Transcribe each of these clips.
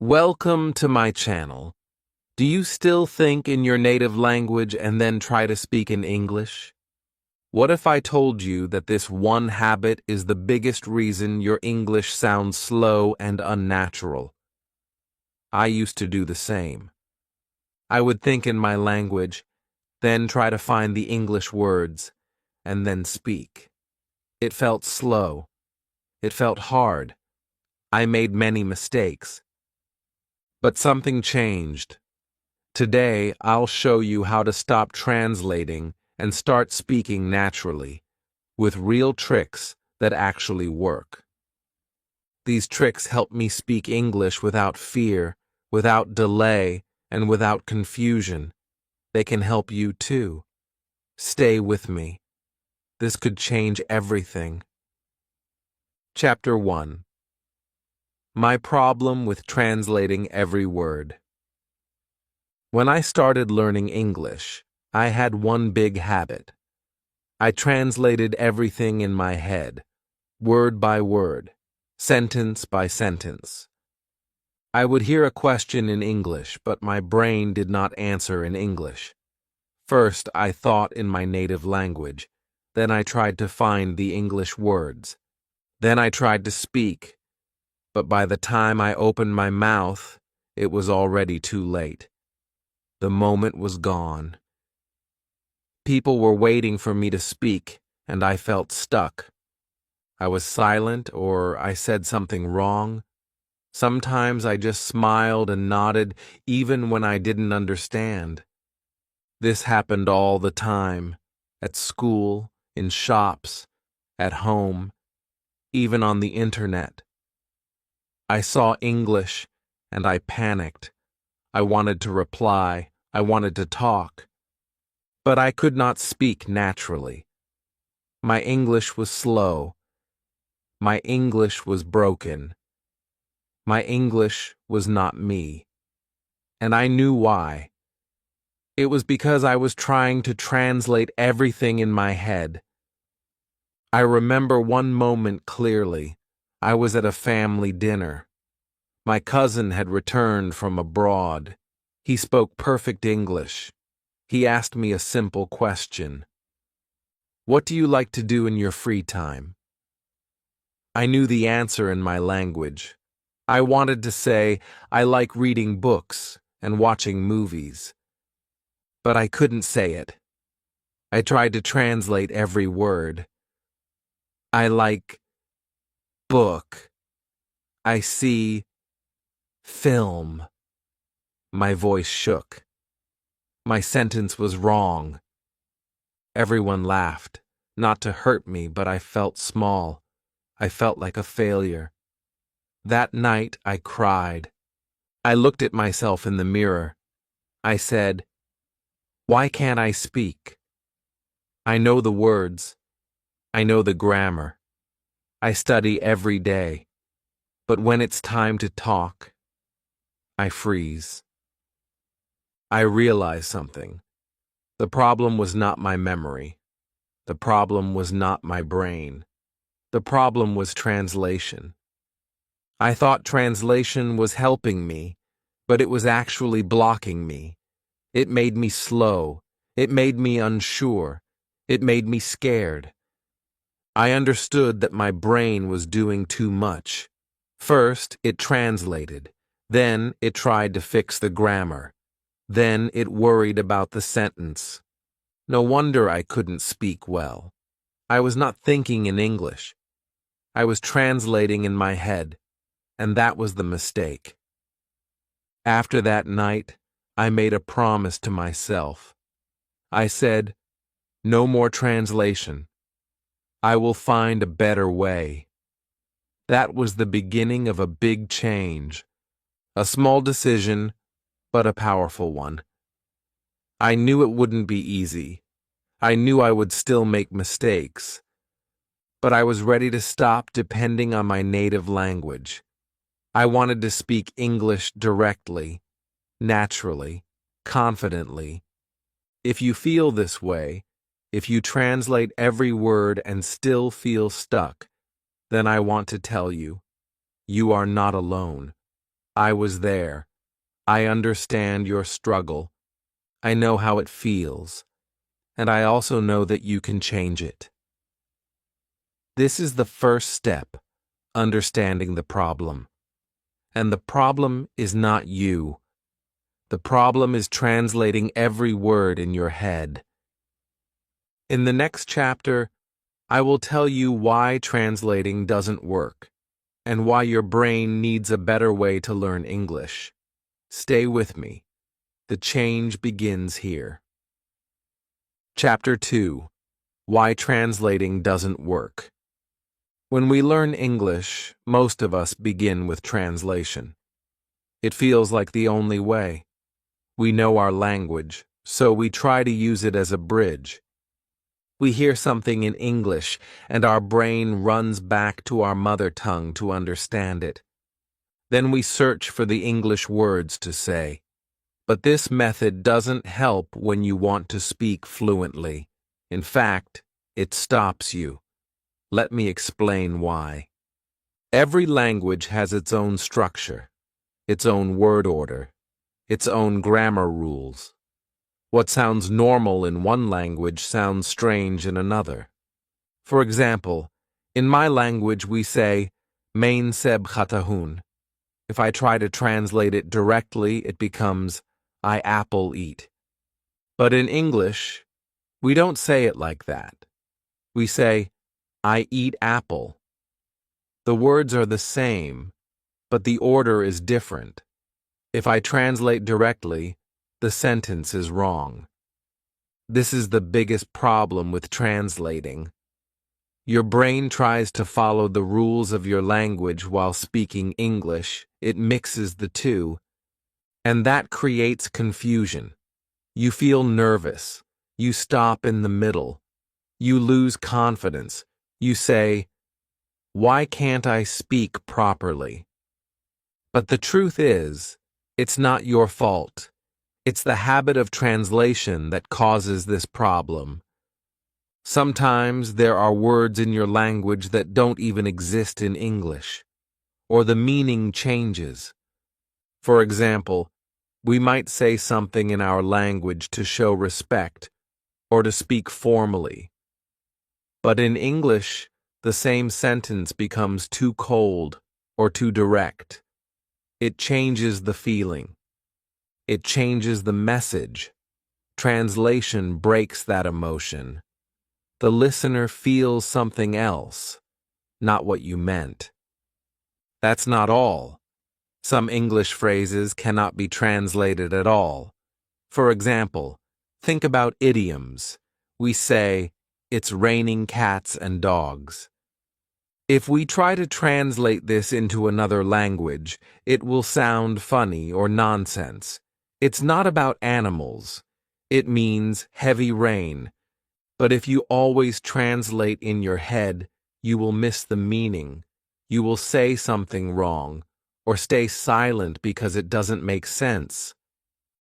Welcome to my channel. Do you still think in your native language and then try to speak in English? What if I told you that this one habit is the biggest reason your English sounds slow and unnatural? I used to do the same. I would think in my language, then try to find the English words, and then speak. It felt slow. It felt hard. I made many mistakes. But something changed. Today, I'll show you how to stop translating and start speaking naturally, with real tricks that actually work. These tricks help me speak English without fear, without delay, and without confusion. They can help you too. Stay with me. This could change everything. Chapter 1. My problem with translating every word. When I started learning English, I had one big habit. I translated everything in my head, word by word, sentence by sentence. I would hear a question in English, but my brain did not answer in English. First, I thought in my native language. Then I tried to find the English words. Then I tried to speak. But by the time I opened my mouth, it was already too late. The moment was gone. People were waiting for me to speak, and I felt stuck. I was silent, or I said something wrong. Sometimes I just smiled and nodded, even when I didn't understand. This happened all the time, at school, in shops, at home, even on the internet. I saw English, and I panicked. I wanted to reply. I wanted to talk. But I could not speak naturally. My English was slow. My English was broken. My English was not me. And I knew why. It was because I was trying to translate everything in my head. I remember one moment clearly. I was at a family dinner. My cousin had returned from abroad. He spoke perfect English. He asked me a simple question. "What do you like to do in your free time?" I knew the answer in my language. I wanted to say, I like reading books and watching movies. But I couldn't say it. I tried to translate every word. I like book. I see film. My voice shook. My sentence was wrong. Everyone laughed, not to hurt me, but I felt small. I felt like a failure. That night I cried. I looked at myself in the mirror. I said, "Why can't I speak? I know the words. I know the grammar. I study every day. But when it's time to talk, I freeze." I realized something. The problem was not my memory. The problem was not my brain. The problem was translation. I thought translation was helping me, but it was actually blocking me. It made me slow. It made me unsure. It made me scared. I understood that my brain was doing too much. First, it translated. Then, it tried to fix the grammar. Then, it worried about the sentence. No wonder I couldn't speak well. I was not thinking in English. I was translating in my head, and that was the mistake. After that night, I made a promise to myself. I said, "No more translation. I will find a better way." That was the beginning of a big change. A small decision, but a powerful one. I knew it wouldn't be easy. I knew I would still make mistakes. But I was ready to stop depending on my native language. I wanted to speak English directly, naturally, confidently. If you feel this way, if you translate every word and still feel stuck, then I want to tell you, you are not alone. I was there. I understand your struggle. I know how it feels. And I also know that you can change it. This is the first step, understanding the problem. And the problem is not you. The problem is translating every word in your head. In the next chapter, I will tell you why translating doesn't work and why your brain needs a better way to learn English. Stay with me. The change begins here. Chapter 2. Why translating doesn't work. When we learn English, most of us begin with translation. It feels like the only way. We know our language, so we try to use it as a bridge. We hear something in English, and our brain runs back to our mother tongue to understand it. Then we search for the English words to say. But this method doesn't help when you want to speak fluently. In fact, it stops you. Let me explain why. Every language has its own structure, its own word order, its own grammar rules. What sounds normal in one language sounds strange in another. For example, in my language we say, Mein seb khatahun. If I try to translate it directly, it becomes, I apple eat. But in English, we don't say it like that. We say, I eat apple. The words are the same, but the order is different. If I translate directly, the sentence is wrong. This is the biggest problem with translating. Your brain tries to follow the rules of your language while speaking English. It mixes the two, and that creates confusion. You feel nervous. You stop in the middle. You lose confidence. You say, why can't I speak properly? But the truth is, it's not your fault. It's the habit of translation that causes this problem. Sometimes there are words in your language that don't even exist in English, or the meaning changes. For example, we might say something in our language to show respect, or to speak formally. But in English, the same sentence becomes too cold or too direct. It changes the feeling. It changes the message. Translation breaks that emotion. The listener feels something else, not what you meant. That's not all. Some English phrases cannot be translated at all. For example, think about idioms. We say, it's raining cats and dogs. If we try to translate this into another language, it will sound funny or nonsense. It's not about animals. It means heavy rain. But if you always translate in your head, you will miss the meaning. You will say something wrong, or stay silent because it doesn't make sense.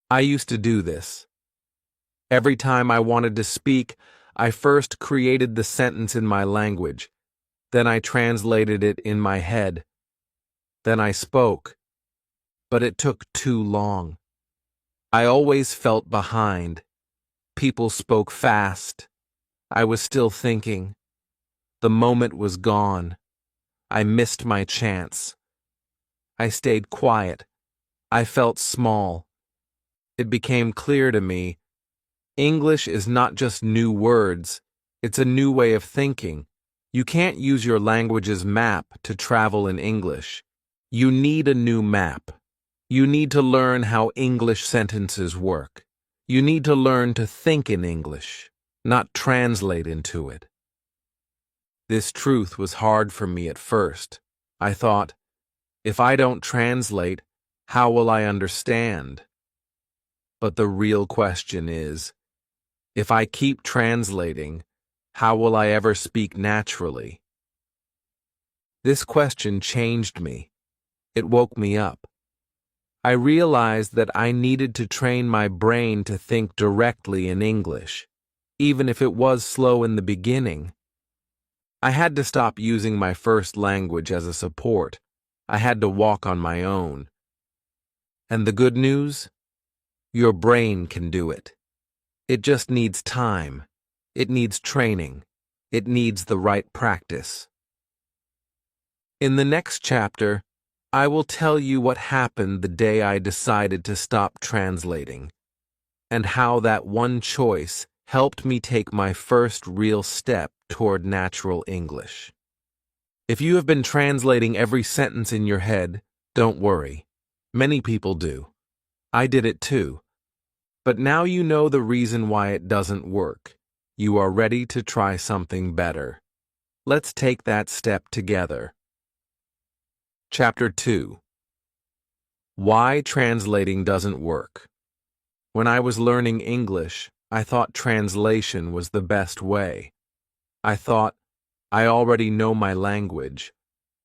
I used to do this. Every time I wanted to speak, I first created the sentence in my language. Then I translated it in my head. Then I spoke. But it took too long. I always felt behind. People spoke fast. I was still thinking. The moment was gone. I missed my chance. I stayed quiet. I felt small. It became clear to me, English is not just new words, it's a new way of thinking. You can't use your language's map to travel in English. You need a new map. You need to learn how English sentences work. You need to learn to think in English, not translate into it. This truth was hard for me at first. I thought, if I don't translate, how will I understand? But the real question is, if I keep translating, how will I ever speak naturally? This question changed me. It woke me up. I realized that I needed to train my brain to think directly in English, even if it was slow in the beginning. I had to stop using my first language as a support. I had to walk on my own. And the good news? Your brain can do it. It just needs time. It needs training. It needs the right practice. In the next chapter, I will tell you what happened the day I decided to stop translating, and how that one choice helped me take my first real step toward natural English. If you have been translating every sentence in your head, don't worry. Many people do. I did it too. But now you know the reason why it doesn't work. You are ready to try something better. Let's take that step together. Chapter 2. Why translating doesn't work. When I was learning English, I thought translation was the best way. I thought, I already know my language,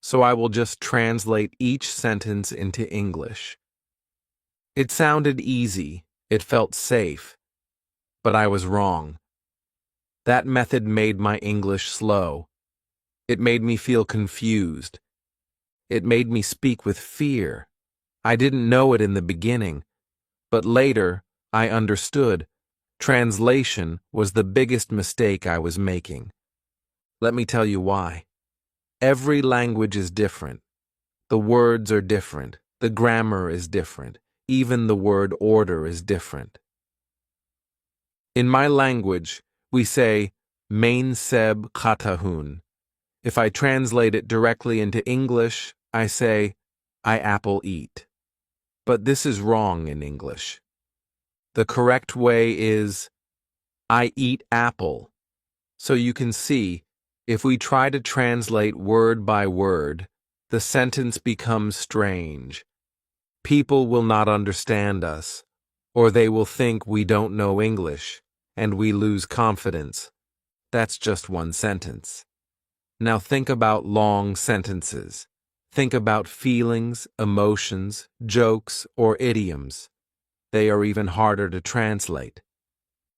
so I will just translate each sentence into English. It sounded easy, it felt safe, but I was wrong. That method made my English slow. It made me feel confused. It made me speak with fear. I didn't know it in the beginning, but later I understood. Translation was the biggest mistake I was making. Let me tell you why. Every language is different. The words are different. The grammar is different. Even the word order is different. In my language, we say, Main seb katahun. If I translate it directly into English, I say, I apple eat. But this is wrong in English. The correct way is, I eat apple. So you can see, if we try to translate word by word, the sentence becomes strange. People will not understand us, or they will think we don't know English, and we lose confidence. That's just one sentence. Now think about long sentences. Think about feelings, emotions, jokes, or idioms. They are even harder to translate.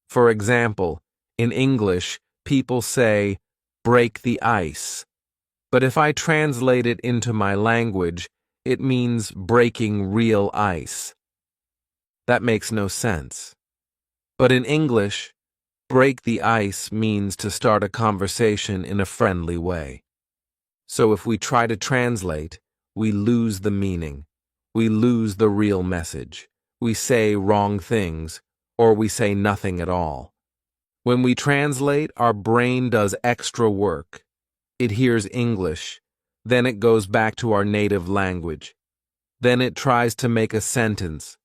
For example, in English, people say, break the ice. But if I translate it into my language, it means breaking real ice. That makes no sense. But in English, break the ice means to start a conversation in a friendly way. So if we try to translate, we lose the meaning. We lose the real message. We say wrong things, or we say nothing at all. When we translate, our brain does extra work. It hears English, then it goes back to our native language. Then it tries to make a sentence.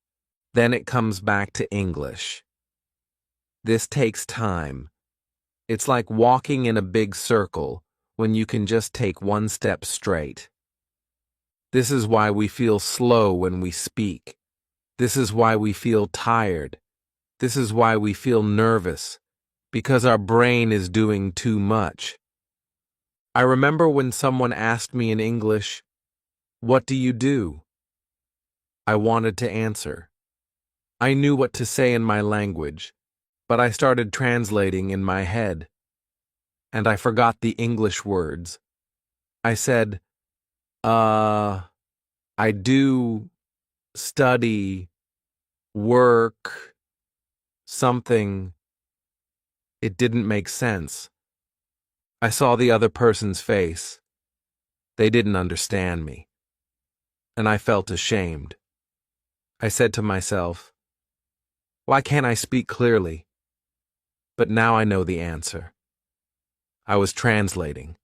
Then it comes back to English. This takes time. It's like walking in a big circle when you can just take one step straight. This is why we feel slow when we speak. This is why we feel tired. This is why we feel nervous, because our brain is doing too much. I remember when someone asked me in English, "What do you do?" I wanted to answer. I knew what to say in my language, but I started translating in my head. And I forgot the English words. I said, I do study, work, something. It didn't make sense. I saw the other person's face. They didn't understand me. And I felt ashamed. I said to myself, why can't I speak clearly? But now I know the answer. I was translating.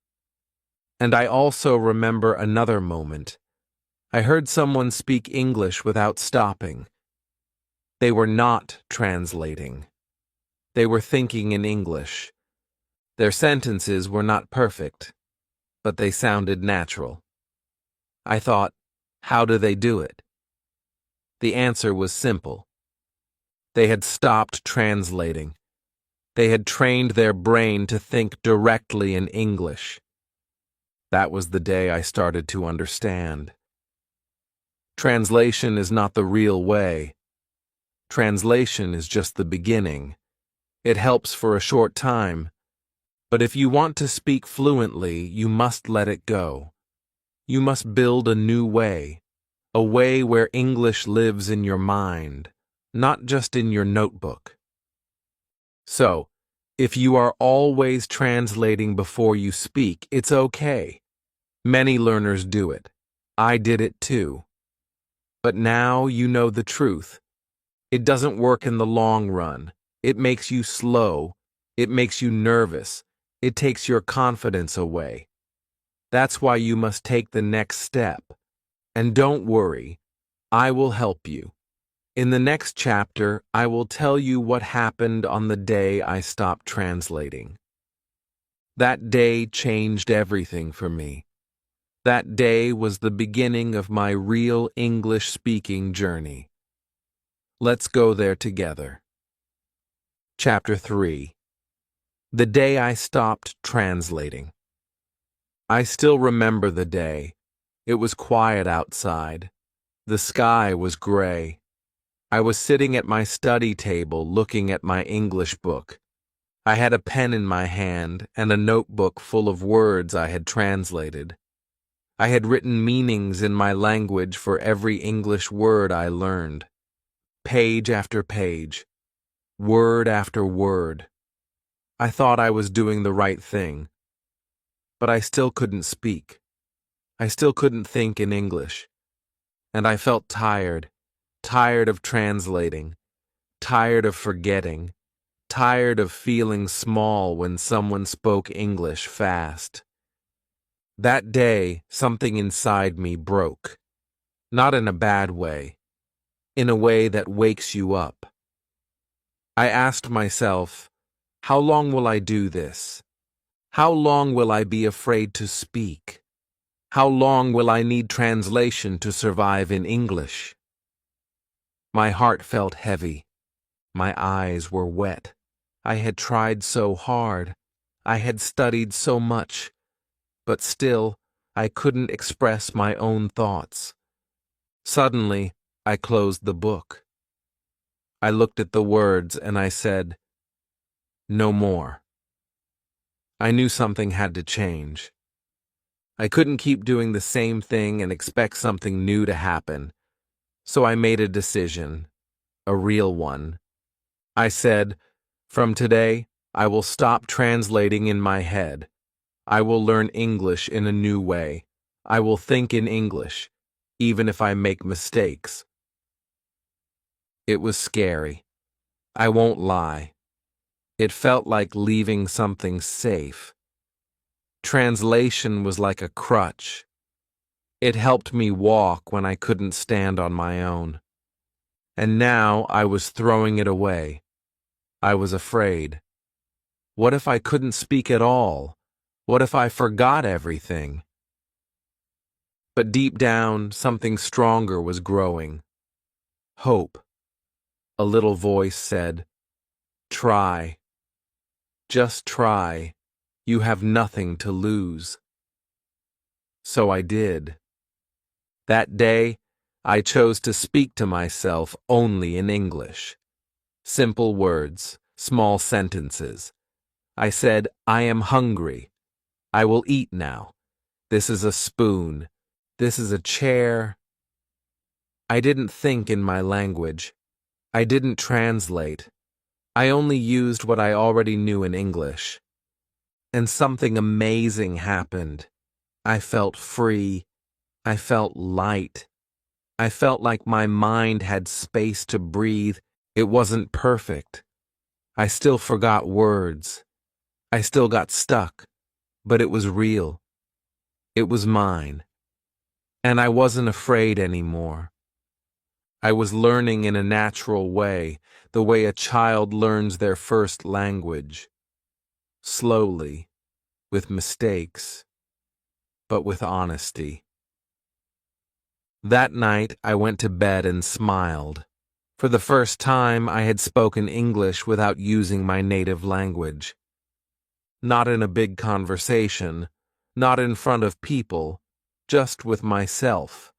And I also remember another moment. I heard someone speak English without stopping. They were not translating. They were thinking in English. Their sentences were not perfect, but they sounded natural. I thought, how do they do it? The answer was simple. They had stopped translating. They had trained their brain to think directly in English. That was the day I started to understand. Translation is not the real way. Translation is just the beginning. It helps for a short time. But if you want to speak fluently, you must let it go. You must build a new way. a way where English lives in your mind, not just in your notebook. So, if you are always translating before you speak, it's okay. Many learners do it. I did it too. But now you know the truth. It doesn't work in the long run. It makes you slow. It makes you nervous. It takes your confidence away. That's why you must take the next step. And don't worry, I will help you. In the next chapter, I will tell you what happened on the day I stopped translating. That day changed everything for me. That day was the beginning of my real English-speaking journey. Let's go there together. Chapter 3. The day I stopped translating. I still remember the day. It was quiet outside. The sky was gray. I was sitting at my study table looking at my English book. I had a pen in my hand and a notebook full of words I had translated. I had written meanings in my language for every English word I learned. Page after page, word after word. I thought I was doing the right thing, but I still couldn't speak. I still couldn't think in English, and I felt tired of translating, tired of forgetting, tired of feeling small when someone spoke English fast. That day, something inside me broke, not in a bad way, in a way that wakes you up. I asked myself, how long will I do this? How long will I be afraid to speak? How long will I need translation to survive in English? My heart felt heavy. My eyes were wet. I had tried so hard. I had studied so much. But still, I couldn't express my own thoughts. Suddenly, I closed the book. I looked at the words and I said, "No more." I knew something had to change. I couldn't keep doing the same thing and expect something new to happen. So I made a decision, a real one. I said, from today, I will stop translating in my head. I will learn English in a new way. I will think in English, even if I make mistakes. It was scary. I won't lie. It felt like leaving something safe. Translation was like a crutch. It helped me walk when I couldn't stand on my own. And now I was throwing it away. I was afraid. What if I couldn't speak at all? What if I forgot everything? But deep down, something stronger was growing. Hope. A little voice said, "Try. Just try. You have nothing to lose." So I did. That day, I chose to speak to myself only in English. Simple words, small sentences. I said, "I am hungry. I will eat now. This is a spoon. This is a chair." I didn't think in my language. I didn't translate. I only used what I already knew in English. And something amazing happened. I felt free. I felt light. I felt like my mind had space to breathe. It wasn't perfect. I still forgot words. I still got stuck. But it was real. It was mine. And I wasn't afraid anymore. I was learning in a natural way, the way a child learns their first language. Slowly, with mistakes, but with honesty. That night, I went to bed and smiled. For the first time, I had spoken English without using my native language. Not in a big conversation, not in front of people, just with myself.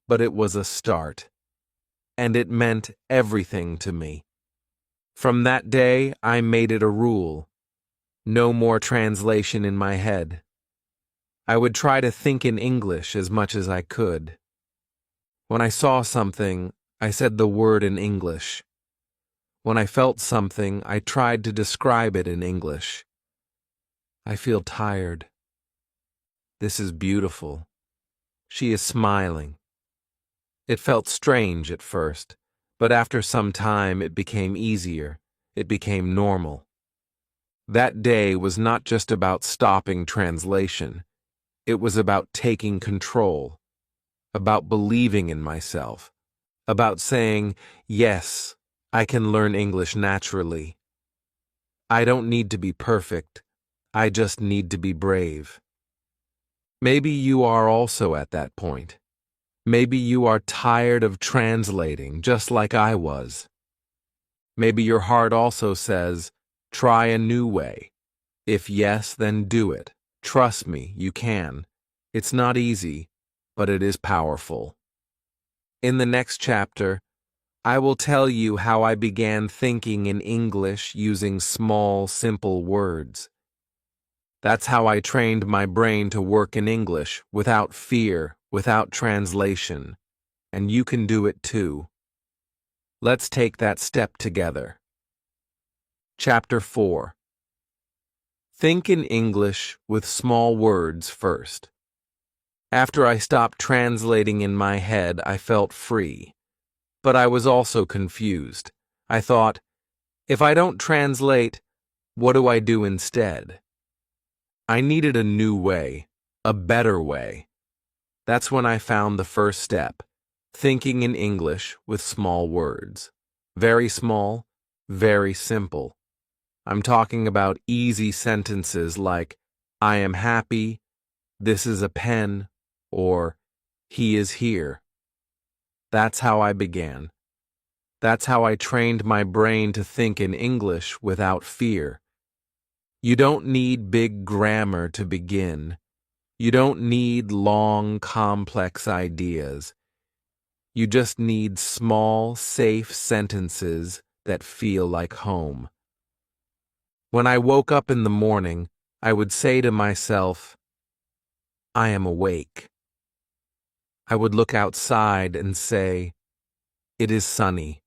But it was a start. And it meant everything to me. From that day, I made it a rule. No more translation in my head. I would try to think in English as much as I could. When I saw something, I said the word in English. When I felt something, I tried to describe it in English. I feel tired. This is beautiful. She is smiling. It felt strange at first, but after some time it became easier. It became normal. That day was not just about stopping translation. It was about taking control, about believing in myself, about saying, yes, I can learn English naturally. I don't need to be perfect. I just need to be brave. Maybe you are also at that point. Maybe you are tired of translating, just like I was. Maybe your heart also says, try a new way. If yes, then do it. Trust me, you can. It's not easy, but it is powerful. In the next chapter, I will tell you how I began thinking in English using small, simple words. That's how I trained my brain to work in English without fear, without translation. And you can do it too. Let's take that step together. Chapter 4. Think in English with small words first. After I stopped translating in my head, I felt free. But I was also confused. I thought, if I don't translate, what do I do instead? I needed a new way, a better way. That's when I found the first step, thinking in English with small words. Very small, very simple. I'm talking about easy sentences like, I am happy, this is a pen, or he is here. That's how I began. That's how I trained my brain to think in English without fear. You don't need big grammar to begin. You don't need long, complex ideas. You just need small, safe sentences that feel like home. When I woke up in the morning, I would say to myself, I am awake. I would look outside and say, it is sunny.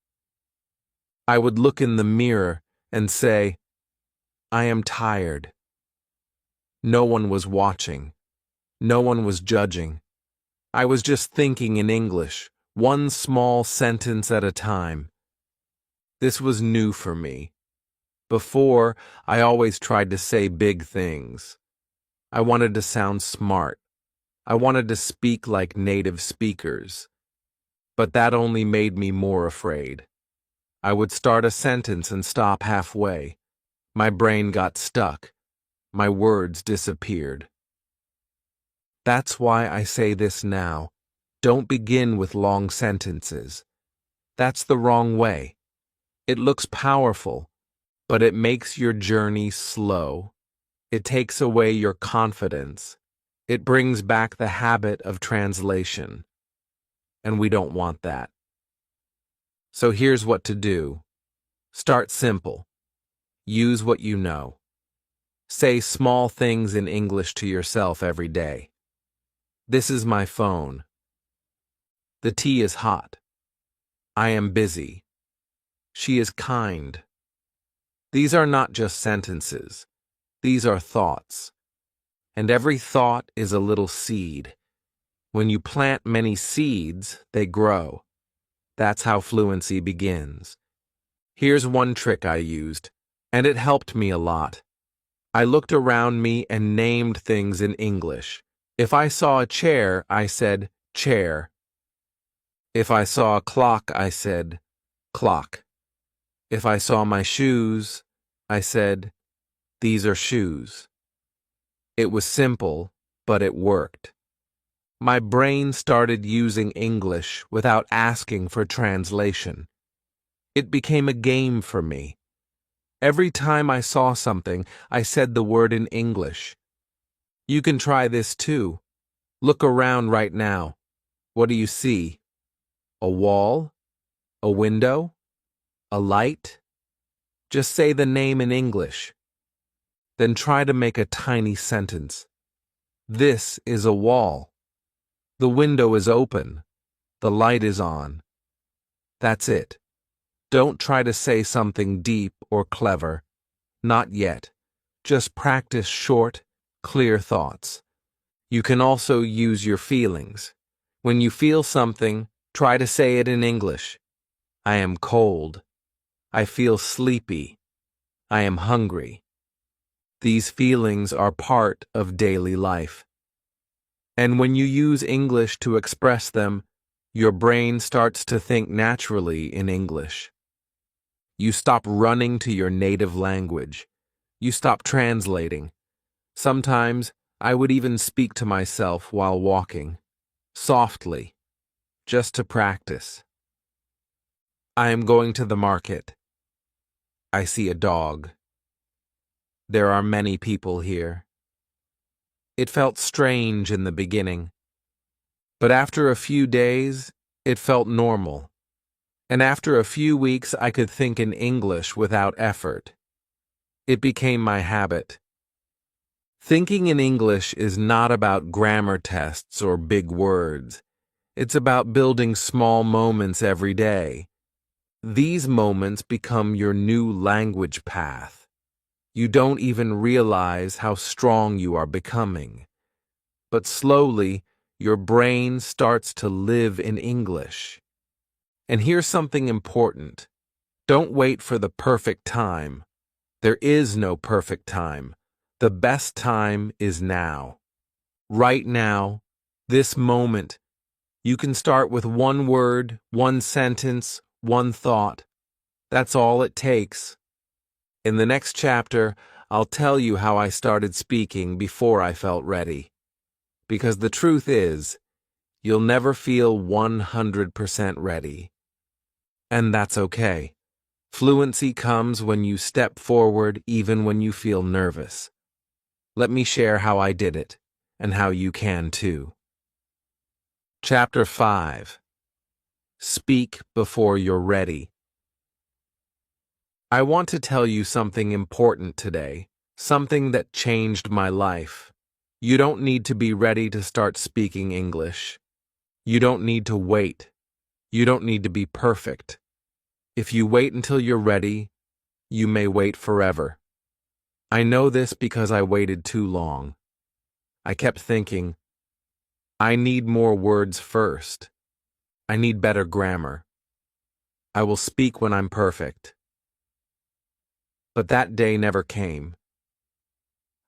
I would look in the mirror and say, I am tired. No one was watching. No one was judging. I was just thinking in English, one small sentence at a time. This was new for me. Before, I always tried to say big things. I wanted to sound smart. I wanted to speak like native speakers. But that only made me more afraid. I would start a sentence and stop halfway. My brain got stuck. My words disappeared. That's why I say this now. Don't begin with long sentences. That's the wrong way. It looks powerful, but it makes your journey slow. It takes away your confidence. It brings back the habit of translation. And we don't want that. So here's what to do. Start simple. Use what you know. Say small things in English to yourself every day. This is my phone. The tea is hot. I am busy. She is kind. These are not just sentences. These are thoughts. And every thought is a little seed. When you plant many seeds, they grow. That's how fluency begins. Here's one trick I used, and it helped me a lot. I looked around me and named things in English. If I saw a chair, I said, chair. If I saw a clock, I said, clock. If I saw my shoes, I said, these are shoes. It was simple, but it worked. My brain started using English without asking for translation. It became a game for me. Every time I saw something, I said the word in English. You can try this too. Look around right now. What do you see? A wall? A window? A light? Just say the name in English. Then try to make a tiny sentence. This is a wall. The window is open. The light is on. That's it. Don't try to say something deep or clever. Not yet. Just practice short, clear thoughts. You can also use your feelings. When you feel something, try to say it in English. I am cold. I feel sleepy. I am hungry. These feelings are part of daily life. And when you use English to express them, your brain starts to think naturally in English. You stop running to your native language. You stop translating. Sometimes I would even speak to myself while walking, softly, just to practice. I am going to the market. I see a dog. There are many people here. It felt strange in the beginning, but after a few days, it felt normal. And after a few weeks, I could think in English without effort. It became my habit. Thinking in English is not about grammar tests or big words. It's about building small moments every day. These moments become your new language path. You don't even realize how strong you are becoming. But slowly, your brain starts to live in English. And here's something important. Don't wait for the perfect time. There is no perfect time. The best time is now. Right now, this moment. You can start with one word, one sentence, one thought. That's all it takes. In the next chapter, I'll tell you how I started speaking before I felt ready. Because the truth is, you'll never feel 100% ready. And that's okay. Fluency comes when you step forward even when you feel nervous. Let me share how I did it, and how you can too. Chapter 5. Speak before you're ready. I want to tell you something important today, something that changed my life. You don't need to be ready to start speaking English. You don't need to wait. You don't need to be perfect. If you wait until you're ready, you may wait forever. I know this because I waited too long. I kept thinking, I need more words first. I need better grammar. I will speak when I'm perfect. But that day never came.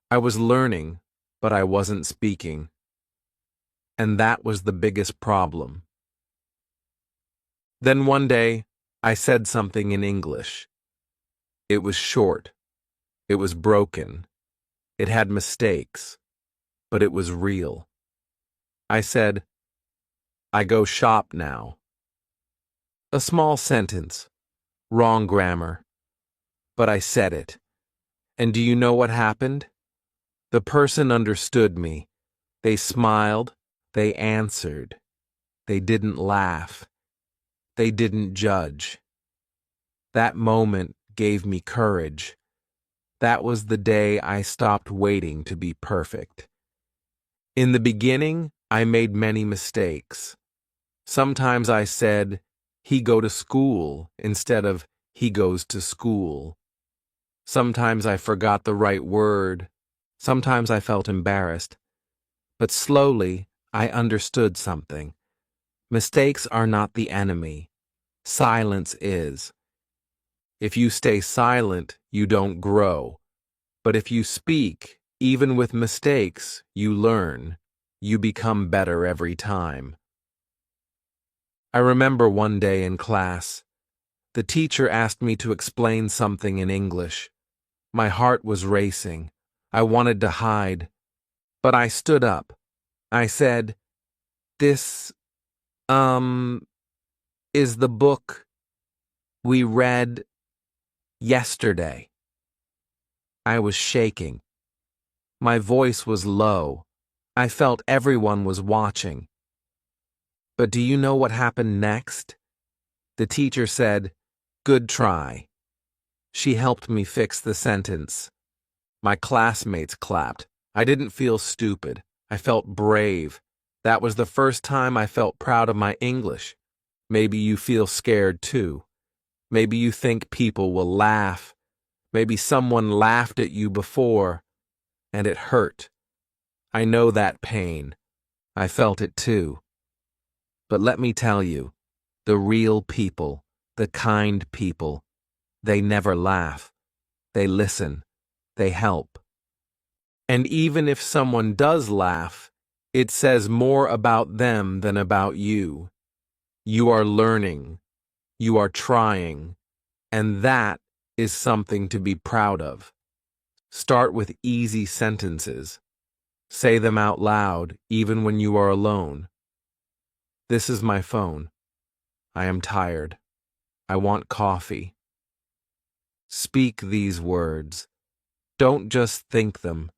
I was learning, but I wasn't speaking. And that was the biggest problem. Then one day, I said something in English. It was short. It was broken. It had mistakes. But it was real. I said, I go shop now. A small sentence. Wrong grammar. But I said it. And do you know what happened? The person understood me. They smiled. They answered. They didn't laugh. They didn't judge. That moment gave me courage. That was the day I stopped waiting to be perfect. In the beginning, I made many mistakes. Sometimes I said, he go to school instead of he goes to school. Sometimes I forgot the right word. Sometimes I felt embarrassed. But slowly, I understood something. Mistakes are not the enemy. Silence is. If you stay silent, you don't grow. But if you speak, even with mistakes, you learn. You become better every time. I remember one day in class, the teacher asked me to explain something in English. My heart was racing. I wanted to hide. But I stood up. I said, This, is the book we read yesterday. I was shaking. My voice was low. I felt everyone was watching. But do you know what happened next? The teacher said, Good try. She helped me fix the sentence. My classmates clapped. I didn't feel stupid. I felt brave. That was the first time I felt proud of my English. Maybe you feel scared too. Maybe you think people will laugh. Maybe someone laughed at you before, and it hurt. I know that pain. I felt it too. But let me tell you, the real people, the kind people, they never laugh. They listen. They help. And even if someone does laugh, it says more about them than about you. You are learning. You are trying. And that is something to be proud of. Start with easy sentences. Say them out loud, even when you are alone. This is my phone. I am tired. I want coffee. Speak these words. Don't just think them.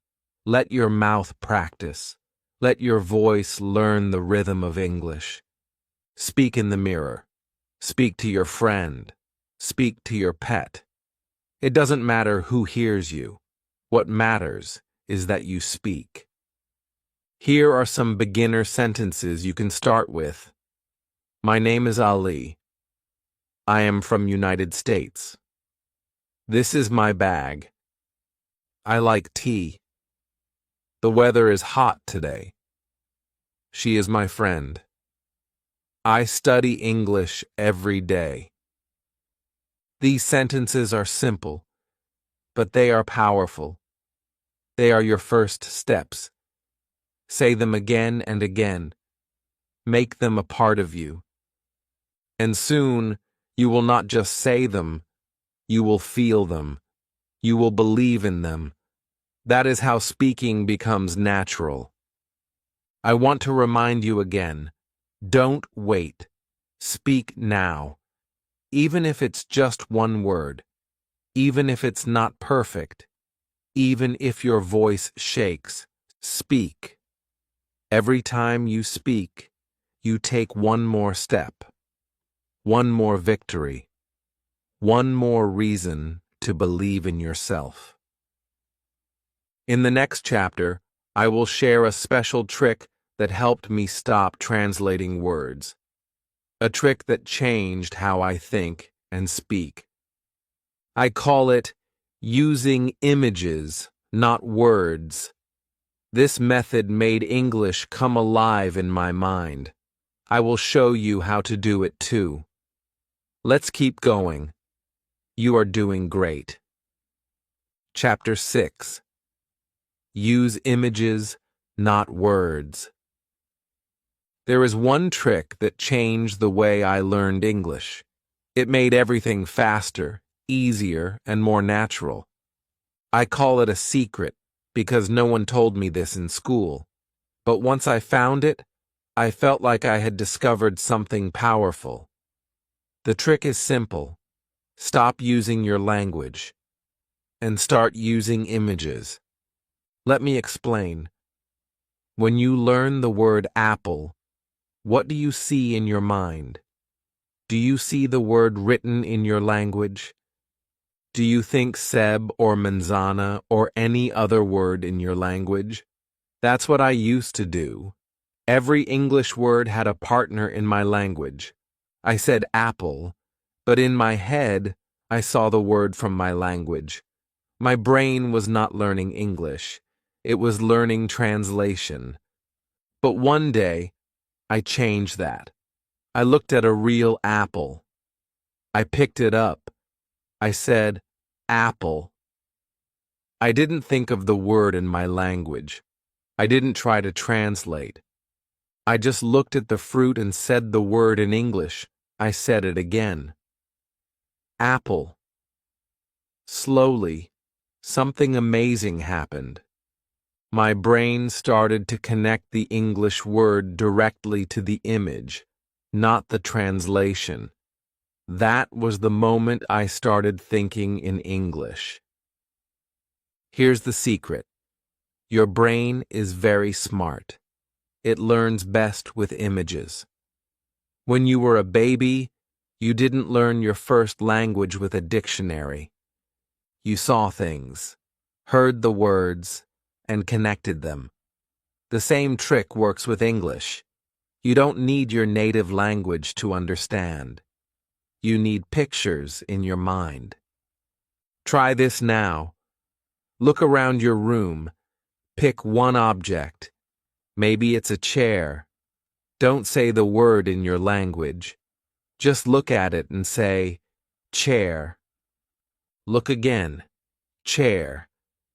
Let your mouth practice. Let your voice learn the rhythm of English. Speak in the mirror. Speak to your friend. Speak to your pet. It doesn't matter who hears you. What matters is that you speak. Here are some beginner sentences you can start with. My name is Ali. I am from United States. This is my bag. I like tea. The weather is hot today. She is my friend. I study English every day. These sentences are simple, but they are powerful. They are your first steps. Say them again and again. Make them a part of you. And soon, you will not just say them, you will feel them. You will believe in them. That is how speaking becomes natural. I want to remind you again, don't wait. Speak now. Even if it's just one word, even if it's not perfect, even if your voice shakes, speak. Every time you speak, you take one more step, one more victory, one more reason to believe in yourself. In the next chapter, I will share a special trick that helped me stop translating words. A trick that changed how I think and speak. I call it using images, not words. This method made English come alive in my mind. I will show you how to do it too. Let's keep going. You are doing great. Chapter 6. Use images, not words. There is one trick that changed the way I learned English. It made everything faster, easier, and more natural. I call it a secret because no one told me this in school. But once I found it, I felt like I had discovered something powerful. The trick is simple. Stop using your language and start using images. Let me explain. When you learn the word apple, what do you see in your mind? Do you see the word written in your language? Do you think Seb or manzana or any other word in your language? That's what I used to do. Every English word had a partner in my language. I said apple, but in my head, I saw the word from my language. My brain was not learning English. It was learning translation. But one day, I changed that. I looked at a real apple. I picked it up. I said, apple. I didn't think of the word in my language. I didn't try to translate. I just looked at the fruit and said the word in English. I said it again. Apple. Slowly, something amazing happened. My brain started to connect the English word directly to the image, not the translation. That was the moment I started thinking in English. Here's the secret. Your brain is very smart. It learns best with images. When you were a baby, you didn't learn your first language with a dictionary. You saw things, heard the words, and connected them. The same trick works with English. You don't need your native language to understand. You need pictures in your mind. Try this now. Look around your room. Pick one object. Maybe it's a chair. Don't say the word in your language. Just look at it and say, chair. Look again. Chair.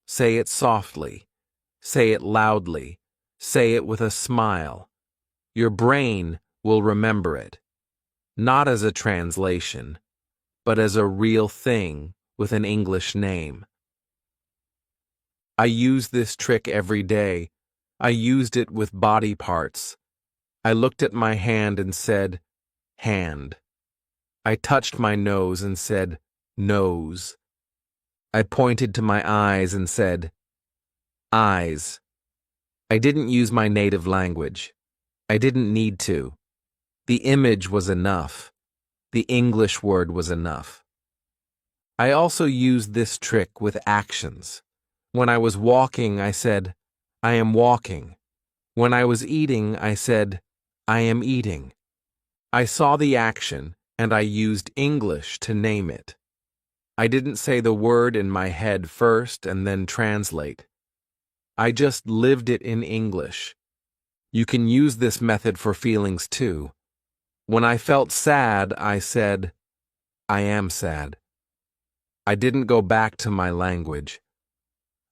Say it softly. Say it loudly. Say it with a smile. Your brain will remember it. Not as a translation, but as a real thing with an English name. I use this trick every day. I used it with body parts. I looked at my hand and said, hand. I touched my nose and said, nose. I pointed to my eyes and said, eyes. I didn't use my native language. I didn't need to. The image was enough. The English word was enough. I also used this trick with actions. When I was walking, I said, I am walking. When I was eating, I said, I am eating. I saw the action, and I used English to name it. I didn't say the word in my head first and then translate. I just lived it in English. You can use this method for feelings too. When I felt sad, I said, I am sad. I didn't go back to my language.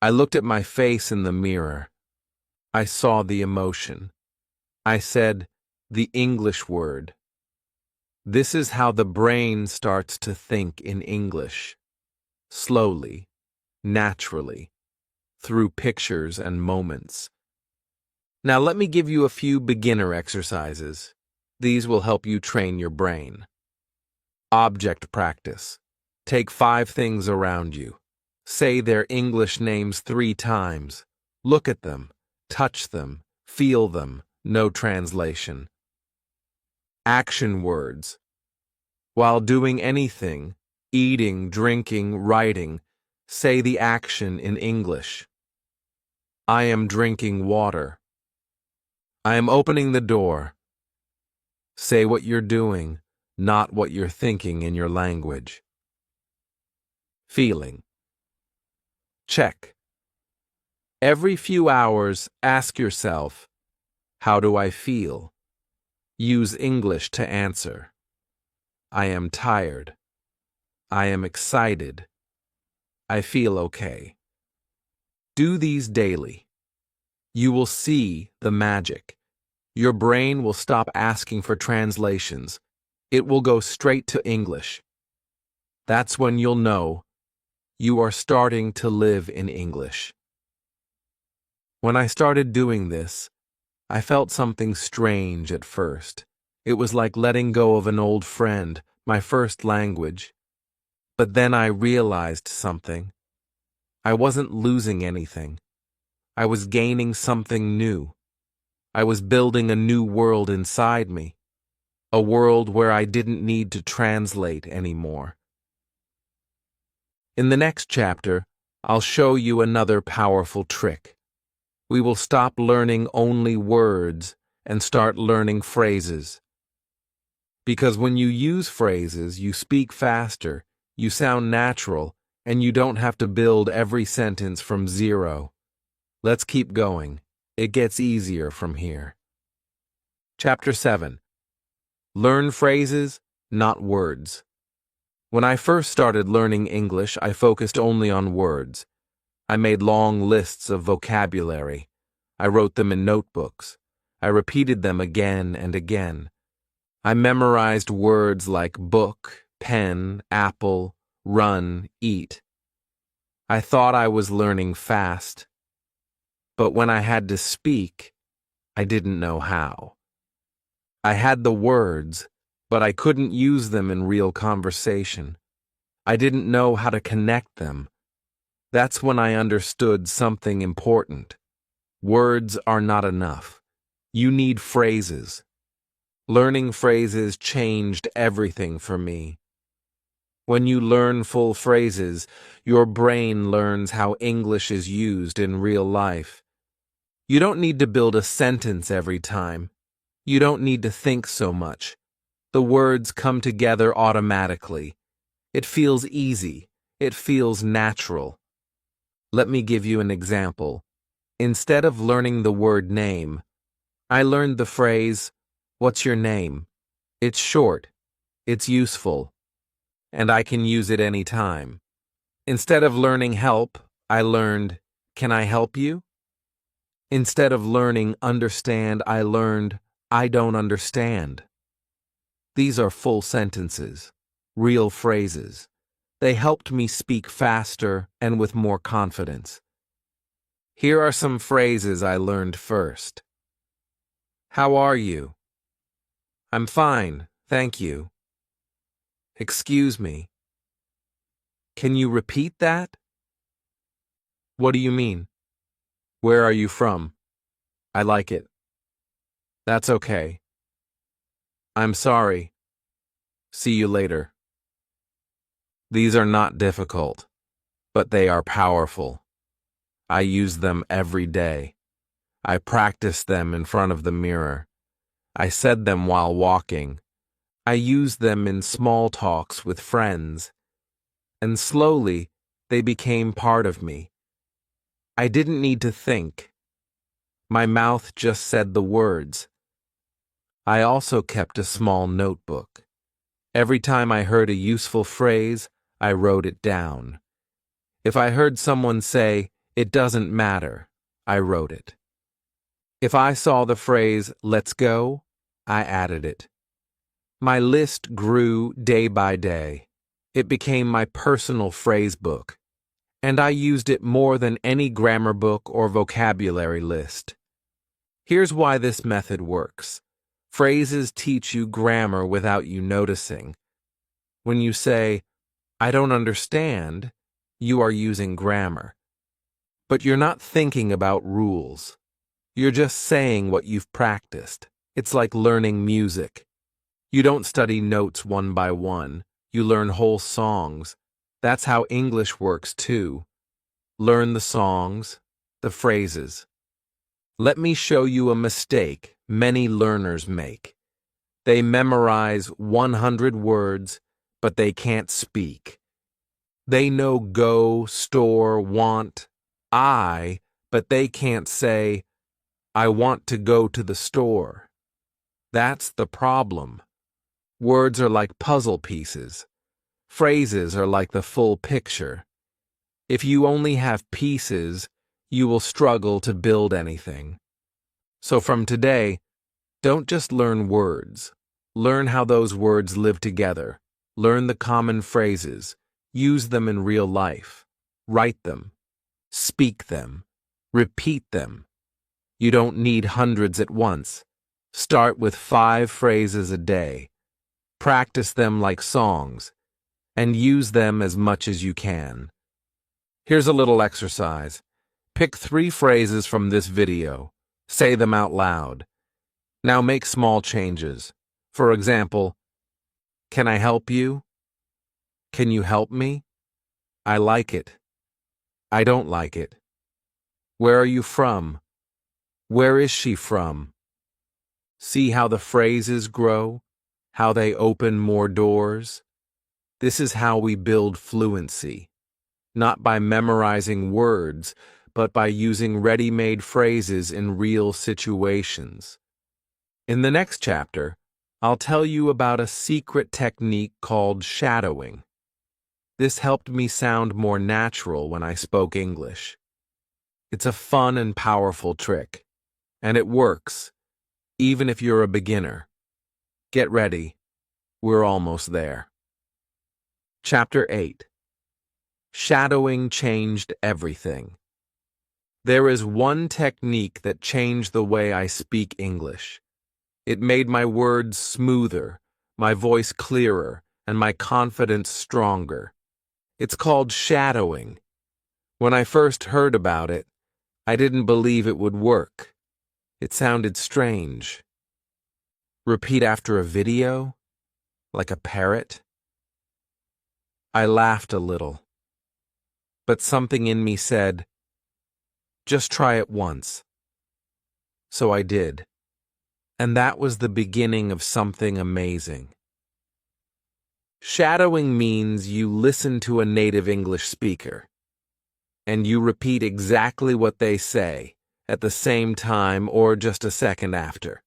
I looked at my face in the mirror. I saw the emotion. I said, the English word. This is how the brain starts to think in English. Slowly, naturally, through pictures and moments. Now let me give you a few beginner exercises. These will help you train your brain. Object practice. Take 5 things around you. Say their English names 3 times. Look at them, touch them, feel them, no translation. Action words. While doing anything, eating, drinking, writing, say the action in English. I am drinking water. I am opening the door. Say what you're doing, not what you're thinking in your language. Feeling. Check. Every few hours, ask yourself, how do I feel? Use English to answer. I am tired. I am excited. I feel okay. Do these daily. You will see the magic. Your brain will stop asking for translations. It will go straight to English. That's when you'll know you are starting to live in English. When I started doing this, I felt something strange at first. It was like letting go of an old friend, my first language. But then I realized something. I wasn't losing anything. I was gaining something new. I was building a new world inside me. A world where I didn't need to translate anymore. In the next chapter, I'll show you another powerful trick. We will stop learning only words and start learning phrases. Because when you use phrases, you speak faster, you sound natural, and you don't have to build every sentence from zero. Let's keep going. It gets easier from here. Chapter 7. Learn phrases, not words. When I first started learning English, I focused only on words. I made long lists of vocabulary. I wrote them in notebooks. I repeated them again and again. I memorized words like book, pen, apple, run, eat. I thought I was learning fast. But when I had to speak, I didn't know how. I had the words, but I couldn't use them in real conversation. I didn't know how to connect them. That's when I understood something important. Words are not enough. You need phrases. Learning phrases changed everything for me. When you learn full phrases, your brain learns how English is used in real life. You don't need to build a sentence every time. You don't need to think so much. The words come together automatically. It feels easy. It feels natural. Let me give you an example. Instead of learning the word name, I learned the phrase, "What's your name?" It's short, it's useful, and I can use it anytime. Instead of learning help, I learned, "Can I help you?" Instead of learning understand, I learned, "I don't understand." These are full sentences, real phrases. They helped me speak faster and with more confidence. Here are some phrases I learned first. How are you? I'm fine, thank you. Excuse me. Can you repeat that? What do you mean? Where are you from? I like it. That's okay. I'm sorry. See you later. These are not difficult, but they are powerful. I use them every day. I practice them in front of the mirror. I said them while walking. I used them in small talks with friends. And slowly, they became part of me. I didn't need to think. My mouth just said the words. I also kept a small notebook. Every time I heard a useful phrase, I wrote it down. If I heard someone say, "It doesn't matter," I wrote it. If I saw the phrase, "Let's go," I added it. My list grew day by day. It became my personal phrase book, and I used it more than any grammar book or vocabulary list. Here's why this method works. Phrases teach you grammar without you noticing. When you say, "I don't understand," you are using grammar. But you're not thinking about rules. You're just saying what you've practiced. It's like learning music. You don't study notes one by one. You learn whole songs. That's how English works too. Learn the songs, the phrases. Let me show you a mistake many learners make. They memorize 100 words, but they can't speak. They know go, store, want, but they can't say, "I want to go to the store." That's the problem. Words are like puzzle pieces. Phrases are like the full picture. If you only have pieces, you will struggle to build anything. So from today, don't just learn words. Learn how those words live together. Learn the common phrases. Use them in real life. Write them. Speak them. Repeat them. You don't need hundreds at once. Start with 5 phrases a day. Practice them like songs, and use them as much as you can. Here's a little exercise. Pick 3 phrases from this video. Say them out loud. Now make small changes. For example, "Can I help you?" "Can you help me?" "I like it." "I don't like it." "Where are you from?" "Where is she from?" See how the phrases grow? How they open more doors? This is how we build fluency. Not by memorizing words, but by using ready-made phrases in real situations. In the next chapter, I'll tell you about a secret technique called shadowing. This helped me sound more natural when I spoke English. It's a fun and powerful trick, and it works, even if you're a beginner. Get ready. We're almost there. Chapter 8. Shadowing changed everything. There is one technique that changed the way I speak English. It made my words smoother, my voice clearer, and my confidence stronger. It's called shadowing. When I first heard about it, I didn't believe it would work. It sounded strange. Repeat after a video? Like a parrot? I laughed a little. But something in me said, "Just try it once." So I did. And that was the beginning of something amazing. Shadowing means you listen to a native English speaker, and you repeat exactly what they say at the same time or just a second after.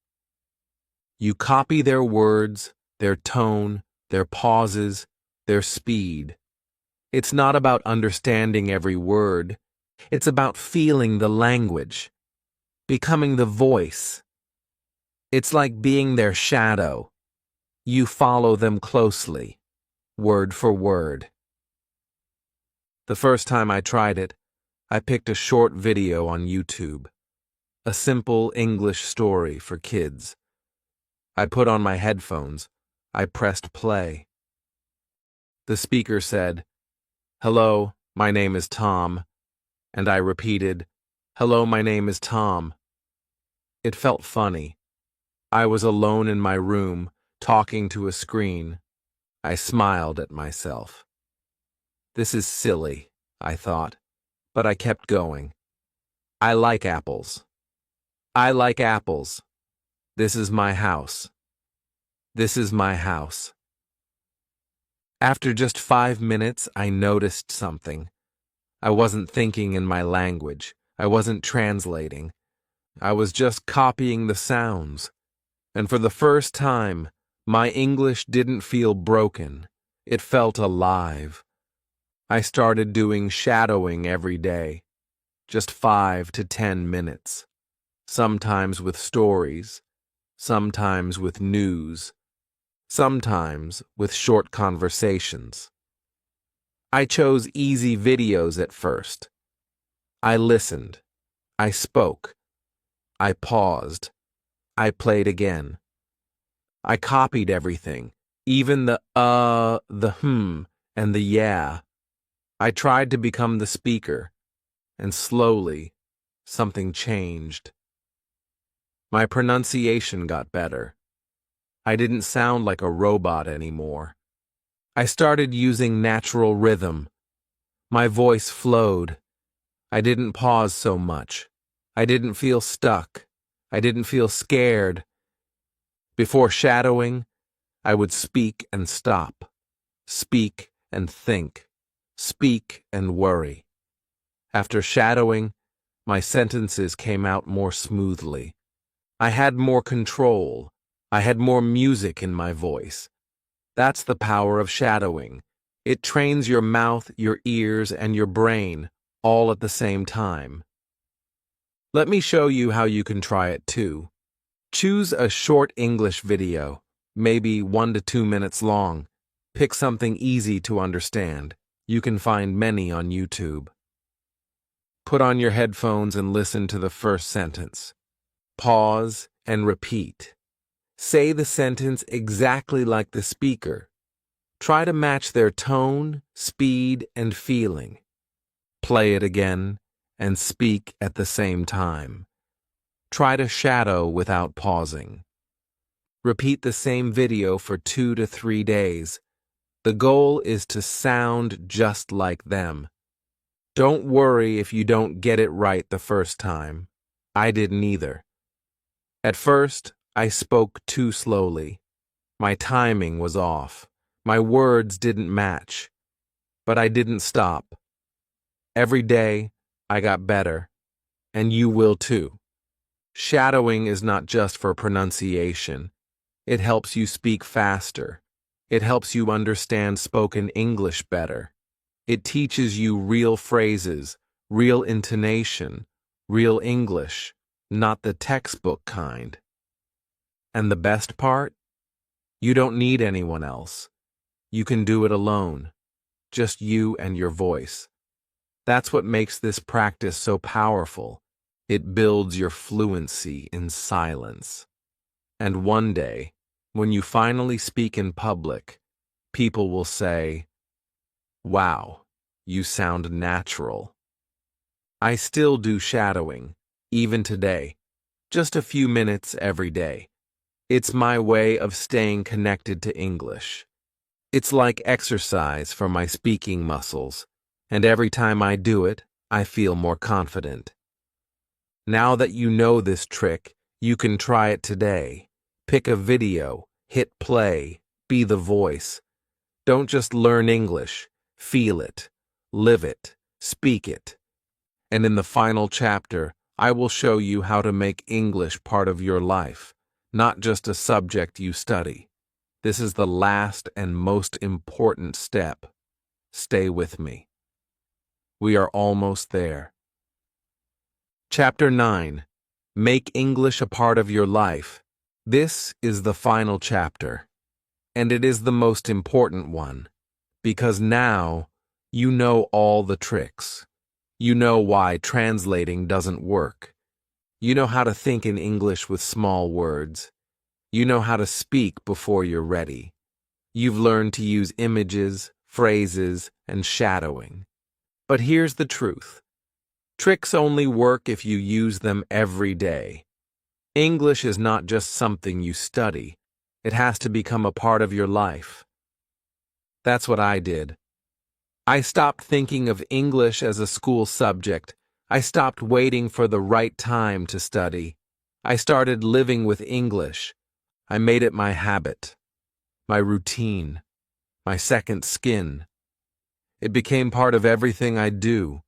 You copy their words, their tone, their pauses, their speed. It's not about understanding every word. It's about feeling the language, becoming the voice. It's like being their shadow. You follow them closely, word for word. The first time I tried it, I picked a short video on YouTube, a simple English story for kids. I put on my headphones. I pressed play. The speaker said, "Hello, my name is Tom," and I repeated, "Hello, my name is Tom." It felt funny. I was alone in my room, talking to a screen. I smiled at myself. This is silly, I thought, but I kept going. I like apples. I like apples. This is my house. This is my house. After just 5 minutes, I noticed something. I wasn't thinking in my language. I wasn't translating. I was just copying the sounds. And for the first time, my English didn't feel broken. It felt alive. I started doing shadowing every day, just 5 to 10 minutes, sometimes with stories, sometimes with news, sometimes with short conversations. I chose easy videos at first. I listened. I spoke. I paused. I played again. I copied everything, even the and the yeah. I tried to become the speaker, and slowly, something changed. My pronunciation got better. I didn't sound like a robot anymore. I started using natural rhythm. My voice flowed. I didn't pause so much. I didn't feel stuck. I didn't feel scared. Before shadowing, I would speak and stop, speak and think, speak and worry. After shadowing, my sentences came out more smoothly. I had more control. I had more music in my voice. That's the power of shadowing. It trains your mouth, your ears, and your brain all at the same time. Let me show you how you can try it too. Choose a short English video, maybe 1 to 2 minutes long. Pick something easy to understand. You can find many on YouTube. Put on your headphones and listen to the first sentence. Pause and repeat. Say the sentence exactly like the speaker. Try to match their tone, speed, and feeling. Play it again and speak at the same time. Try to shadow without pausing. Repeat the same video for 2 to 3 days. The goal is to sound just like them. Don't worry if you don't get it right the first time. I didn't either. At first, I spoke too slowly. My timing was off. My words didn't match. But I didn't stop. Every day, I got better. And you will too. Shadowing is not just for pronunciation. It helps you speak faster. It helps you understand spoken English better. It teaches you real phrases, real intonation, real English, not the textbook kind. And the best part? You don't need anyone else. You can do it alone. Just you and your voice. That's what makes this practice so powerful. It builds your fluency in silence. And one day, when you finally speak in public, people will say, "Wow, you sound natural." I still do shadowing, even today, just a few minutes every day. It's my way of staying connected to English. It's like exercise for my speaking muscles, and every time I do it, I feel more confident. Now that you know this trick, You can try it today. Pick a video, hit play, be the voice. Don't just learn English, feel it, live it, speak it. And in the final chapter, I will show you how to make English part of your life, not just a subject you study. This is the last and most important step. Stay with me. We are almost there. Chapter 9. Make English a part of your life. This is the final chapter, and it is the most important one, because now you know all the tricks. You know why translating doesn't work. You know how to think in English with small words. You know how to speak before you're ready. You've learned to use images, phrases, and shadowing. But here's the truth. Tricks only work if you use them every day. English is not just something you study. It has to become a part of your life. That's what I did. I stopped thinking of English as a school subject. I stopped waiting for the right time to study. I started living with English. I made it my habit, my routine, my second skin. It became part of everything I do,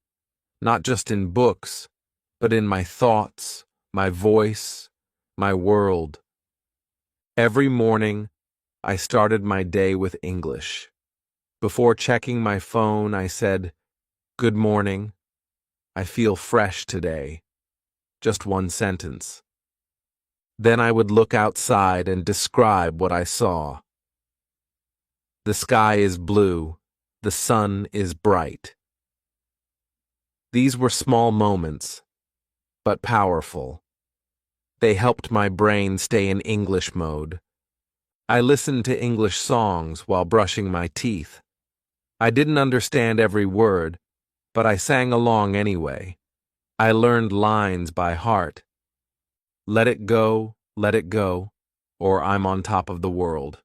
not just in books, but in my thoughts, my voice, my world. Every morning, I started my day with English. Before checking my phone, I said, "Good morning. I feel fresh today." Just one sentence. Then I would look outside and describe what I saw. The sky is blue. The sun is bright. These were small moments, but powerful. They helped my brain stay in English mode. I listened to English songs while brushing my teeth. I didn't understand every word, but I sang along anyway. I learned lines by heart. Let it go, or I'm on top of the world.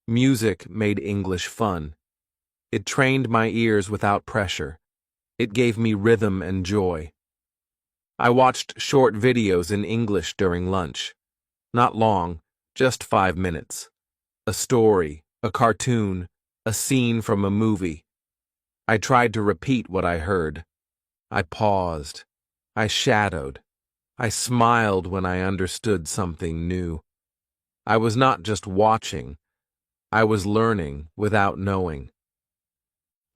Music made English fun. It trained my ears without pressure. It gave me rhythm and joy. I watched short videos in English during lunch. Not long, just 5 minutes. A story, a cartoon, a scene from a movie. I tried to repeat what I heard. I paused. I shadowed. I smiled when I understood something new. I was not just watching. I was learning without knowing.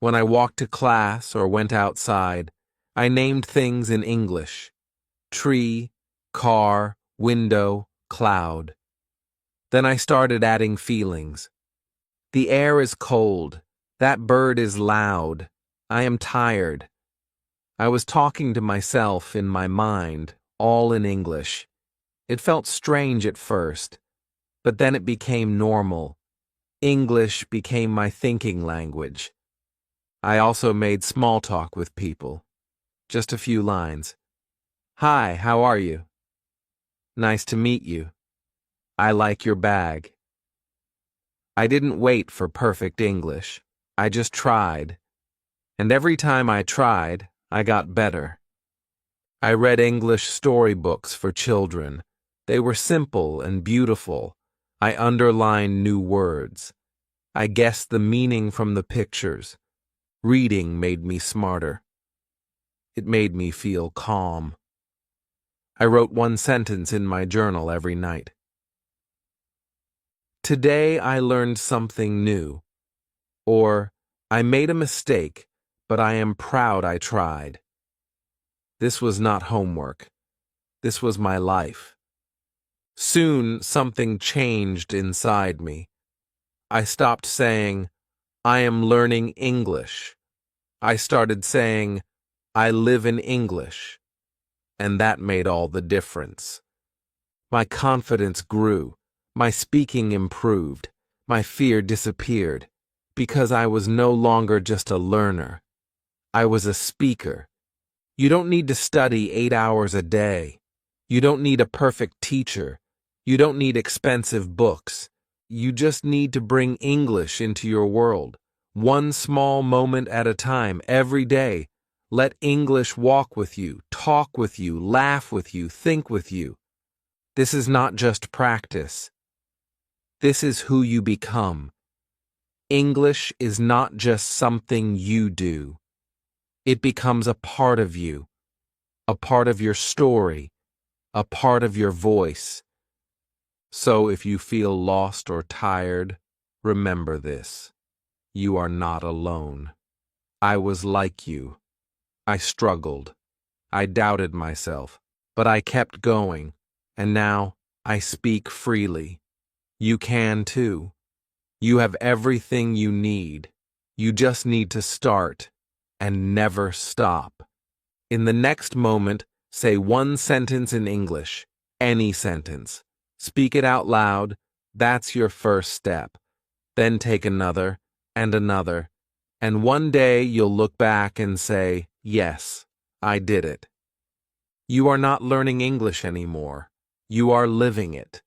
When I walked to class or went outside, I named things in English. Tree, car, window, cloud. Then I started adding feelings. The air is cold. That bird is loud. I am tired. I was talking to myself in my mind, all in English. It felt strange at first, but then it became normal. English became my thinking language. I also made small talk with people. Just a few lines. Hi, how are you? Nice to meet you. I like your bag. I didn't wait for perfect English. I just tried. And every time I tried, I got better. I read English storybooks for children. They were simple and beautiful. I underlined new words. I guessed the meaning from the pictures. Reading made me smarter. It made me feel calm. I wrote one sentence in my journal every night. Today I learned something new. Or, I made a mistake, but I am proud I tried. This was not homework. This was my life. Soon something changed inside me. I stopped saying, I am learning English. I started saying, I live in English. And that made all the difference. My confidence grew. My speaking improved. My fear disappeared. Because I was no longer just a learner. I was a speaker. You don't need to study 8 hours a day. You don't need a perfect teacher. You don't need expensive books. You just need to bring English into your world. One small moment at a time, every day. Let English walk with you, talk with you, laugh with you, think with you. This is not just practice. This is who you become. English is not just something you do. It becomes a part of you, a part of your story, a part of your voice. So if you feel lost or tired, remember this. You are not alone. I was like you. I struggled. I doubted myself, but I kept going, and now I speak freely. You can too. You have everything you need. You just need to start and never stop. In the next moment, say one sentence in English, any sentence. Speak it out loud. That's your first step. Then take another and another. And one day you'll look back and say, yes, I did it. You are not learning English anymore. You are living it.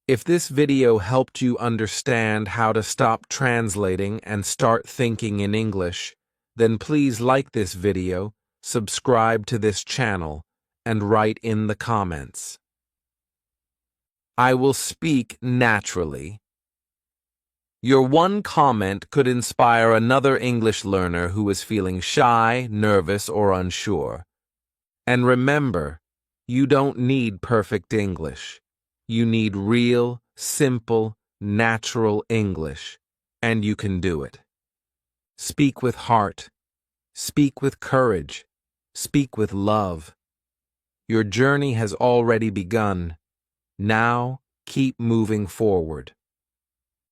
If this video helped you understand how to stop translating and start thinking in English, then please like this video, subscribe to this channel, and write in the comments. I will speak naturally. Your one comment could inspire another English learner who is feeling shy, nervous, or unsure. And remember, you don't need perfect English. You need real, simple, natural English, and you can do it. Speak with heart. Speak with courage. Speak with love. Your journey has already begun. Now, keep moving forward.